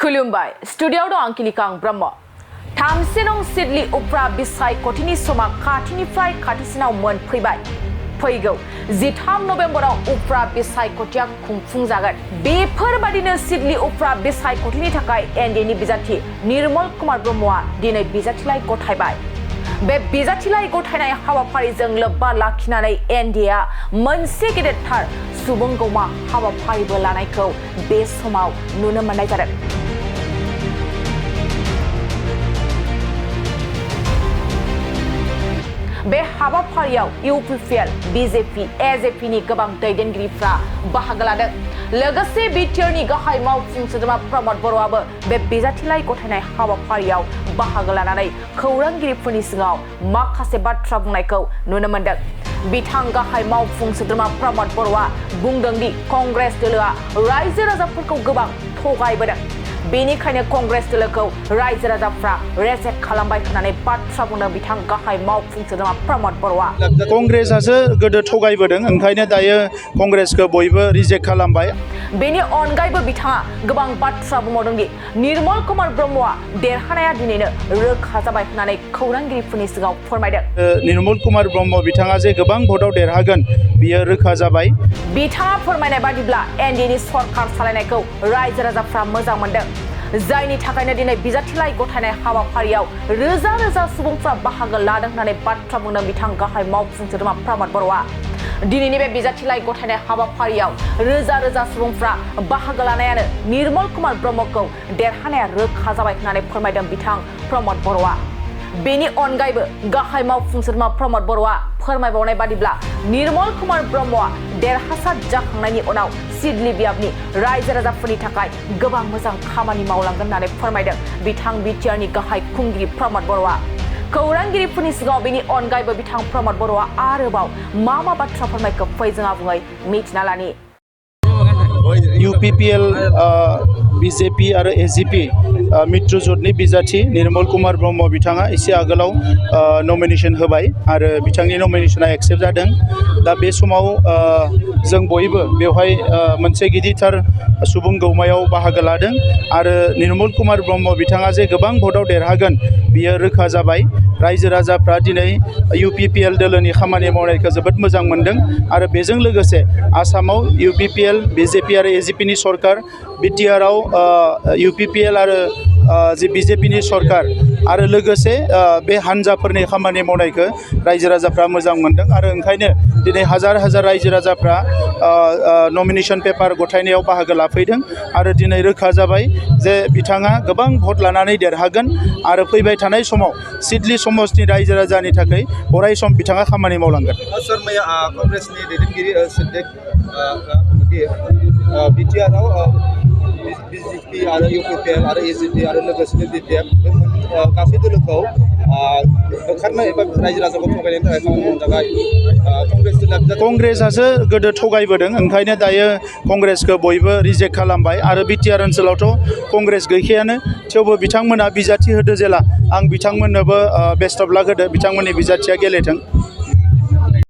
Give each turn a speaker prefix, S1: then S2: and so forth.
S1: खुलुमबाय स्टुडियाव दं आंकिलिकां ब्रह्म थामसिनं सिडली उफ्रा बिसाय कथिनि समा खाथिनिफ्राय खाथिसिनाव मोनफैबाय फैगौ 13 नभेम्बराव उफ्रा बिसाय कथिया खुंफुंजागोन बेफोरबादिनो सिडली उफ्रा बिसाय कथिनि थाखाय एनडिएनि बिजाथि निर्मल कुमार ब्रह्मआ दिनै बिजाथिलाइ गथायबाय बे बिजाथिलाइ गथायनाय हाबाफारिजों लोब्बा लाखिनानै एनडिएआ मोनसे गेदेरथार सुबुंगौमा हाबाफारिबो लानायखौ बे समाव नुनो मोननाय जादों बे हाबाफारियाव यूपीपीएल बीजेपी एजेपीनि गोबां दैदेनगिरिफ्रा बाहागो लादों लोगोसे बिटिआरनि गाहाय मावफुं सोद्रोमा प्रमद बर'आबो बे बिजाथिलाइ गथायनाय हाबाफारियाव बाहागो लानानै खौरांगिरिफोरनि सिगाङाव माखासे बाथ्रा बुंनायखौ नुनो मोनदों बिथां गाहाय मावफुं सोद्रोमा प्रमद बर'आ बुंदों दि कंग्रेस दोलोआ रायजो राजाफोरखौ गोबां थगायबोदों बेनिखायनो कंग्रेस दोलोखौ रायजो राजाफ्रा रेजेक्ट खालामबाय होननानै बाथ्रा बुंदों बिथां गाहाय मावफुं सोद्रोमा प्रमद बर'आ
S2: कंग्रेसआसो गोदो थगायबोदों ओंखायनो दायो कंग्रेसखौ बयबो रिजेक्ट खालामबाय
S1: बेनि अनगायैबो बिथाङा गोबां बाथ्रा बुंबावदों दि निर्मल कुमार ब्रह्मआ देरहानाया दिनैनो रोखा जाबाय होननानै खौरांगिरिफोरनि सिगाङाव फोरमायदों
S2: निर्मल कुमार ब्रह्म बिथाङा जे गोबां भटआव देरहागोन बियो रोखा जाबाय
S1: बिथाङा फोरमायनाय बादिब्ला एनडिएनि सरकार सालायनायखौ रायजो राजाफ्रा मोजां मोनदों जायनि थाखायनो दिनै बिजाथिलाइ गथायनाय हाबाफारियाव रोजा रोजा सुबुंफ्रा बाहागो लादों होननानै बाथ्रा बुंदों बिथां गाहाय मावफुं सोद्रोमा प्रमद बर'आ दिनैनि बे बिजाथिलाइ गथायनाय हाबाफारियाव रोजा रोजा सुबुंफ्रा बाहागो लानायानो निर्मल कुमार ब्रह्मखौ देरहानाया रोखा जाबाय होननानै फोरमायदों बिथां प्रमद बर'आ बेनि अनगायैबो गाहाय मावफुं सोद्रोमा प्रमद बर'आ फोरमायबावनाय बादिब्ला निर्मल कुमार ब्रह्मआ देरहासार जाखांनायनि उनाव सिडली बियाबनि रायजो राजाफोरनि थाखाय गोबां मोजां खामानि मावलांगोन होननानै फोरमायदों बिथां बिटिआरनि गाहाय खुंगिरि प्रमद बर'आ खौरांगिरिफोरनि सिगाङाव बेनि अनगायैबो बिथां प्रमद बर'आ आरोबाव मा बाथ्रा फोरमायखो फै जों आबुङै मिथिना लानि
S2: यूपीपीएल बीजेपी आरो एजीपी मित्रजोटनि बिजाथि निर्मल कुमार ब्रह्म बिथाङा एसे आगोलाव नमिनेशन होबाय आरो बिथांनि नमिनेशना एक्सेप्ट जादों दा बे समाव जों बयबो बेवहाय मोनसे गिदिरथार सुबुं गौमायाव बाहागो लादों आरो निर्मल कुमार ब्रह्म बिथाङा जे गोबां भटआव देरहागोन बियो रोखा जाबाय रायजो राजाफ्रा दिनै यूपीपीएल दोलोनि खामानि मावनायखौ जोबोद मोजां मोनदों आरो बेजों लोगोसे आसामाव यूपीपीएल बीजेपी आरो एजीपीनि सरकार बिटिआरआव यूपीपीएल आरो जे बीजेपीनि सरकार आरो लोगोसे बे हान्जाफोरनि खामानि मावनायखौ रायजो राजाफ्रा मोजां मोनदों आरो ओंखायनो दिनै हाजार हाजार रायजो राजाफ्रा नमिनेशन पेपार गथायनायाव बाहागो लाफैदों आरो दिनै रोखा जाबाय जे बिथाङा गोबां भट लानानै देरहागोन आरो फैबाय थानाय समाव सिडली समाजनि रायजो राजानि थाखाय अराय सम बिथाङा खामानि मावलांगोन
S3: सर मैया कंग्रेसनि दैदेनगिरि सिद्दिक बिटिआरआव बीजेपी आरो यूपीपीएल आरो एजीपी आरो लोगोसेनो बीपीएफ बे गासै दोलोखौ ओंखारनो एबा रायजो राजाखौ थगायनायनि थाखाय खामानि मावजाबाय
S2: कंग्रेसआसो गोदो थगायबोदों ओंखायनो दायो कंग्रेसखौ बयबो रिजेक्ट खालामबाय आरो बिटिआर ओनसोलावथ' कंग्रेस गैखायानो थेवबो बिथांमोना बिजाथि होदो जेला आं बिथांमोननोबो बेस्ट अफ लाक होदो बिथांमोननि बिजाथिया गेलेथों